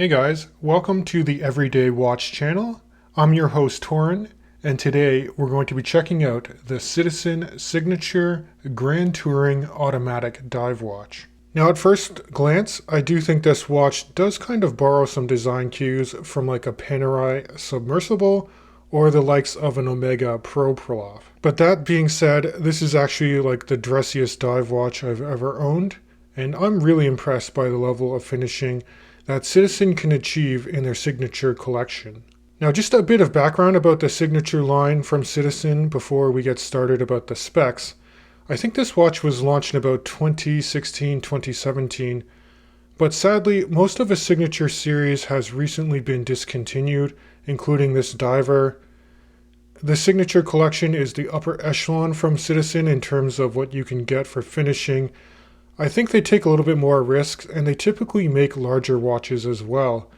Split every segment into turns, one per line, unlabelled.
Hey guys, welcome to the Everyday Watch channel. I'm your host Torin, and today we're going to be checking out the Citizen Signature Grand Touring Automatic Dive Watch. Now at first glance, I do think this watch does kind of borrow some design cues from like a Panerai submersible or the likes of an Omega Pro Proloff. But that being said, this is actually like the dressiest dive watch I've ever owned, and I'm really impressed by the level of finishing that Citizen can achieve in their Signature collection. Now just a bit of background about the Signature line from Citizen before we get started about the specs. I think this watch was launched in about 2016-2017, but sadly most of the Signature series has recently been discontinued, including this diver. The Signature collection is the upper echelon from Citizen in terms of what you can get for finishing. I think they take a little bit more risks, and they typically make larger watches as well.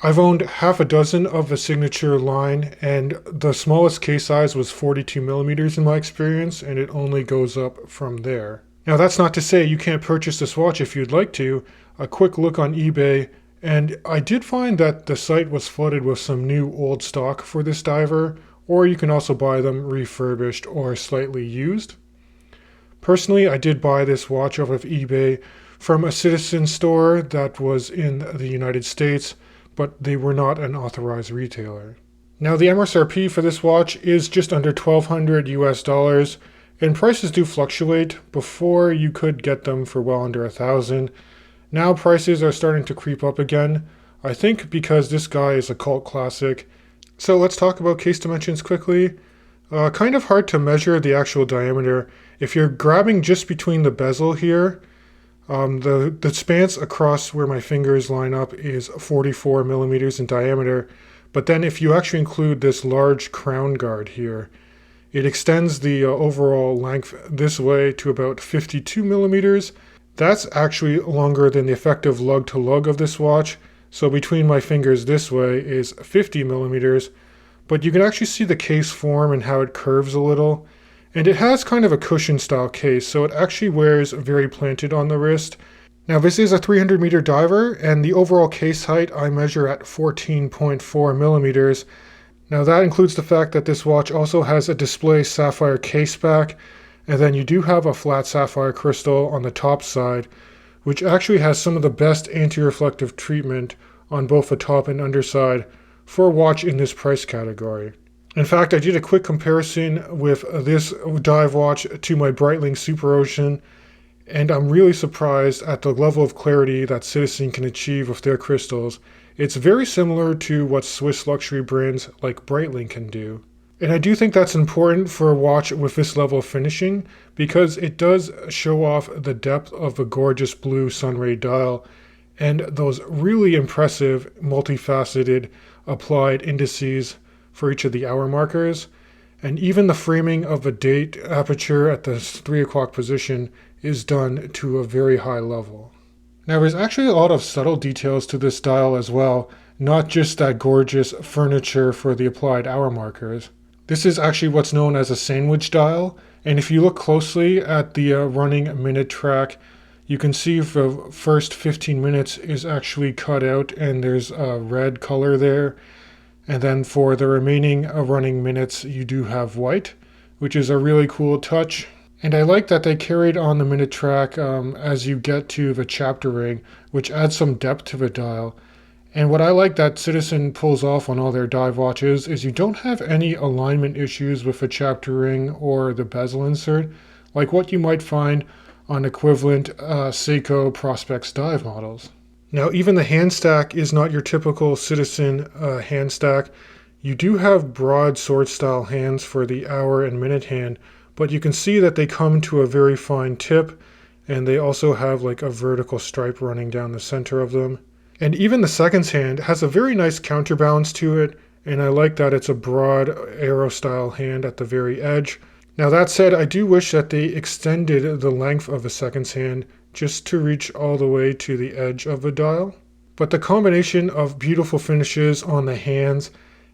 I've owned half a dozen of the Signature line, and the smallest case size was 42 millimeters in my experience, and it only goes up from there. Now that's not to say you can't purchase this watch if you'd like to. A quick look on eBay, and I did find that the site was flooded with some new old stock for this diver, or you can also buy them refurbished or slightly used. Personally, I did buy this watch off of eBay from a Citizen store that was in the United States, but they were not an authorized retailer. Now the MSRP for this watch is just under $1,200 US, and prices do fluctuate. Before you could get them for well under $1,000. Now prices are starting to creep up again, I think because this guy is a cult classic. So let's talk about case dimensions quickly. Kind of hard to measure the actual diameter. If you're grabbing just between the bezel here, the span across where my fingers line up is 44 millimeters in diameter. But then if you actually include this large crown guard here, it extends the overall length this way to about 52 millimeters. That's actually longer than the effective lug to lug of this watch. So between my fingers this way is 50 millimeters. But you can actually see the case form and how it curves a little. And it has kind of a cushion style case, so it actually wears very planted on the wrist. Now this is a 300 meter diver, and the overall case height I measure at 14.4 millimeters. Now that includes the fact that this watch also has a display sapphire case back, and then you do have a flat sapphire crystal on the top side, which actually has some of the best anti-reflective treatment on both the top and underside for a watch in this price category. In fact, I did a quick comparison with this dive watch to my Breitling Super Ocean, and I'm really surprised at the level of clarity that Citizen can achieve with their crystals. It's very similar to what Swiss luxury brands like Breitling can do. And I do think that's important for a watch with this level of finishing, because it does show off the depth of the gorgeous blue sunray dial and those really impressive multifaceted applied indices for each of the hour markers, and even the framing of the date aperture at the 3 o'clock position is done to a very high level. Now there's actually a lot of subtle details to this dial as well, not just that gorgeous furniture for the applied hour markers. This is actually what's known as a sandwich dial, and if you look closely at the running minute track, you can see the first 15 minutes is actually cut out and there's a red color there. And then for the remaining running minutes, you do have white, which is a really cool touch. And I like that they carried on the minute track as you get to the chapter ring, which adds some depth to the dial. And what I like that Citizen pulls off on all their dive watches is you don't have any alignment issues with the chapter ring or the bezel insert, like what you might find on equivalent Seiko Prospex dive models. Now even the hand stack is not your typical Citizen hand stack. You do have broad sword style hands for the hour and minute hand, but you can see that they come to a very fine tip, and they also have like a vertical stripe running down the center of them. And even the seconds hand has a very nice counterbalance to it, and I like that it's a broad arrow style hand at the very edge. Now that said, I do wish that they extended the length of the seconds hand just to reach all the way to the edge of the dial. But the combination of beautiful finishes on the hands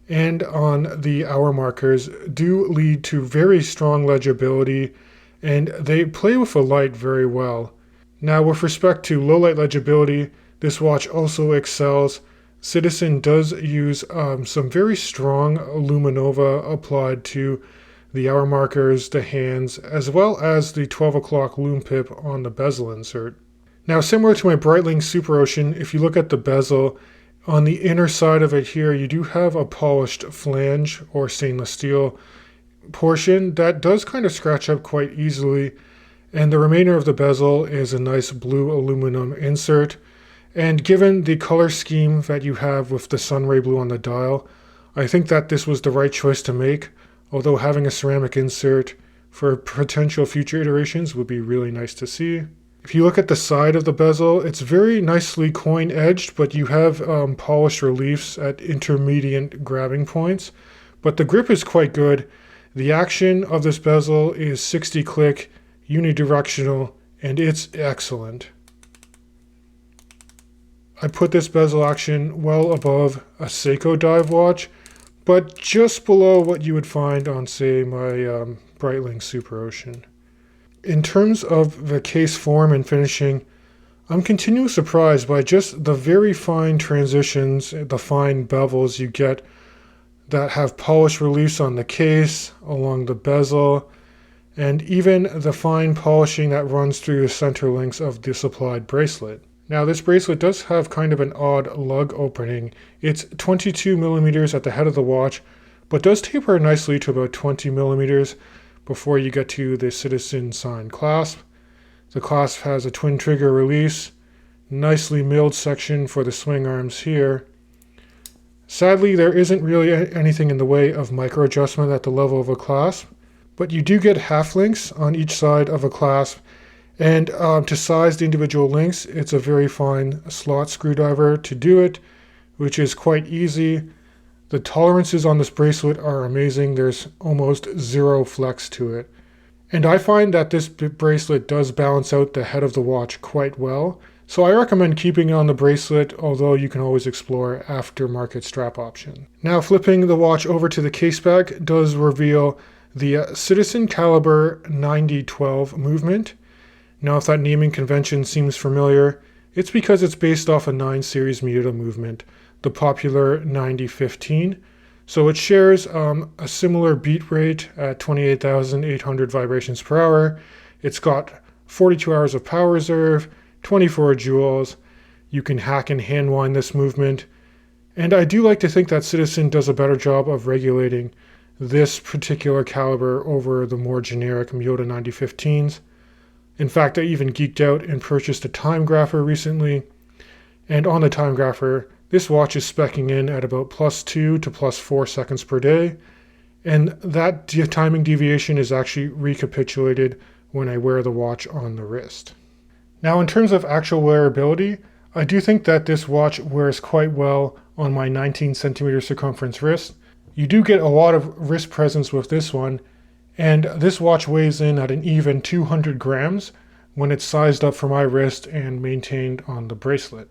and on the hour markers do lead to very strong legibility, and they play with the light very well. Now with respect to low light legibility, This watch also excels. Citizen does use some very strong luminova applied to the hour markers, the hands, as well as the 12 o'clock lume pip on the bezel insert. Now, similar to my Breitling Super Ocean, if you look at the bezel, on the inner side of it here, you do have a polished flange or stainless steel portion that does kind of scratch up quite easily, and the remainder of the bezel is a nice blue aluminum insert. And given the color scheme that you have with the sunray blue on the dial, I think that this was the right choice to make, although having a ceramic insert for potential future iterations would be really nice to see. If you look at the side of the bezel, it's very nicely coin edged, but you have polished reliefs at intermediate grabbing points. But the grip is quite good. The action of this bezel is 60 click, unidirectional, and it's excellent. I put this bezel action well above a Seiko dive watch, but just below what you would find on, say, my Breitling Super Ocean. In terms of the case form and finishing, I'm continually surprised by just the very fine transitions, the fine bevels you get that have polished reliefs on the case, along the bezel, and even the fine polishing that runs through the center links of the supplied bracelet. Now, this bracelet does have kind of an odd lug opening. It's 22 millimeters at the head of the watch, but does taper nicely to about 20 millimeters before you get to the Citizen sign clasp. The clasp has a twin trigger release, nicely milled section for the swing arms here. Sadly, there isn't really anything in the way of micro adjustment at the level of a clasp, but you do get half links on each side of a clasp, and to size the individual links, it's a very fine slot screwdriver to do it, which is quite easy. The tolerances on this bracelet are amazing. There's almost zero flex to it. And I find that this bracelet does balance out the head of the watch quite well. So I recommend keeping it on the bracelet, although you can always explore aftermarket strap option. Now, flipping the watch over to the case back does reveal the Citizen Caliber 9012 movement. Now, if that naming convention seems familiar, it's because it's based off a 9 series Miyota movement, the popular 9015. So it shares a similar beat rate at 28,800 vibrations per hour. It's got 42 hours of power reserve, 24 joules. You can hack and hand wind this movement. And I do like to think that Citizen does a better job of regulating this particular caliber over the more generic Miyota 9015s. In fact, I even geeked out and purchased a time grapher recently. And on the time grapher, this watch is speccing in at about +2 to +4 seconds per day. And that timing deviation is actually recapitulated when I wear the watch on the wrist. Now, in terms of actual wearability, I do think that this watch wears quite well on my 19 centimeter circumference wrist. You do get a lot of wrist presence with this one, and this watch weighs in at an even 200 grams when it's sized up for my wrist and maintained on the bracelet.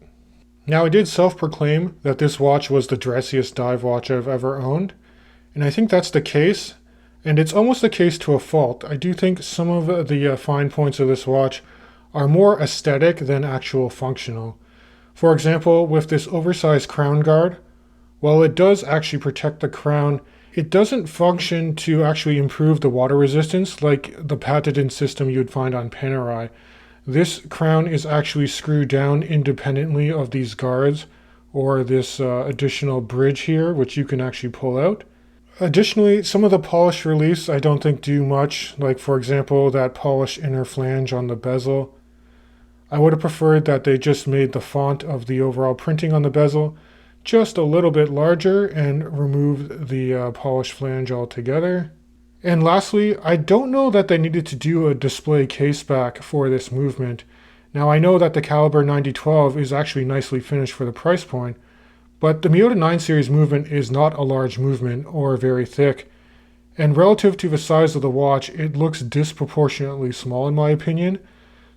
Now, I did self-proclaim that this watch was the dressiest dive watch I've ever owned, and I think that's the case, and it's almost the case to a fault. I do think some of the fine points of this watch are more aesthetic than actual functional. For example, with this oversized crown guard, while it does actually protect the crown, it doesn't function to actually improve the water resistance like the patented system you'd find on Panerai. This crown is actually screwed down independently of these guards or this additional bridge here, which you can actually pull out. Additionally, some of the polished reliefs I don't think do much, like for example that polished inner flange on the bezel. I would have preferred that they just made the font of the overall printing on the bezel just a little bit larger and removed the polished flange altogether. And lastly, I don't know that they needed to do a display case back for this movement. Now, I know that the Caliber 9012 is actually nicely finished for the price point, but the Miyota 9 series movement is not a large movement or very thick, and relative to the size of the watch, it looks disproportionately small in my opinion,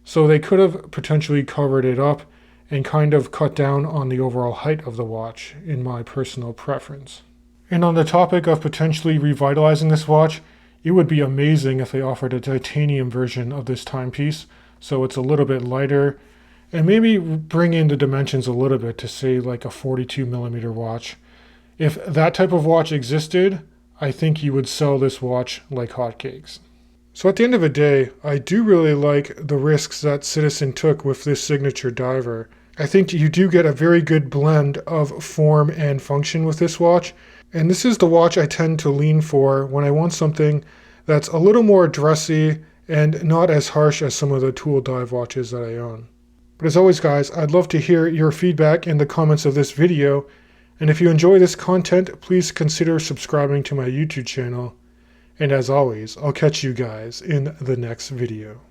so they could have potentially covered it up and kind of cut down on the overall height of the watch, in my personal preference. And on the topic of potentially revitalizing this watch, it would be amazing if they offered a titanium version of this timepiece, so it's a little bit lighter and maybe bring in the dimensions a little bit to say like a 42mm watch. If that type of watch existed, I think you would sell this watch like hotcakes. So at the end of the day, I do really like the risks that Citizen took with this signature diver. I think you do get a very good blend of form and function with this watch, and this is the watch I tend to lean for when I want something that's a little more dressy and not as harsh as some of the tool dive watches that I own. But as always guys, I'd love to hear your feedback in the comments of this video, and if you enjoy this content, please consider subscribing to my YouTube channel. And as always, I'll catch you guys in the next video.